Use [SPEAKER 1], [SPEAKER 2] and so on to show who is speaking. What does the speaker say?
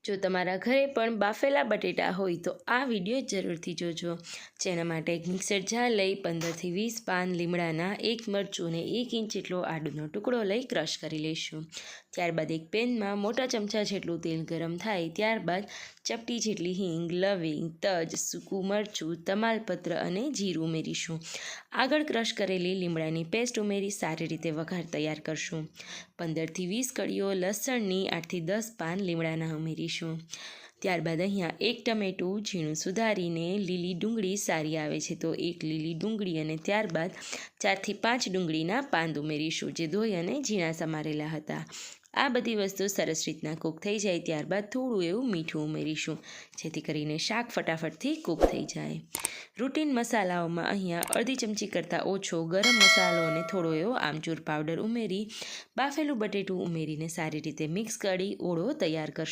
[SPEAKER 1] જો તમારા ઘરે પણ બાફેલા બટેટા હોય તો આ વિડીયો જરૂરથી જોજો. જેના માટે એક મિક્સર જાર લઈ 15થી 20 પાન લીમડાના, એક મરચું અને 1 ઇંચ જેટલો આદુનો ટુકડો લઈ ક્રશ કરી લઈશું. ત્યારબાદ એક પેનમાં મોટા ચમચા જેટલું તેલ ગરમ થાય ત્યારબાદ ચપટી જેટલી હિંગ, લવિંગ, તજ, સૂકું મરચું, તમાલપત્ર અને જીરું ઉમેરીશું. આગળ ક્રશ કરેલી લીમડાની પેસ્ટ ઉમેરી સારી રીતે વઘાર તૈયાર કરશું. 15થી 20 કળીઓ લસણની, 8થી 10 પાન લીમડાના ઉમેરીશું. ત્યારબાદ અહીંયા એક ટમેટું ઝીણું સુધારીને, લીલી ડુંગળી સારી આવે છે તો એક લીલી ડુંગળી અને ત્યારબાદ 4થી 5 ડુંગળીના પાન ઉમેરીશું જે ધોઈ અને ઝીણા સમારેલા હતા. આ બધી વસ્તુ સરસ રીતના કૂક થઈ જાય ત્યારબાદ થોડું એવું મીઠું ઉમેરીશું જેથી કરીને શાક ફટાફટથી કૂક થઈ જાય. રૂટીન મસાલાઓમાં અહીંયા અડધી ચમચી કરતાં ઓછો ગરમ મસાલો અને થોડો એવો આમચૂર પાવડર ઉમેરી બાફેલું બટેટું ઉમેરીને સારી રીતે મિક્સ કરી ઓળો તૈયાર કરશું.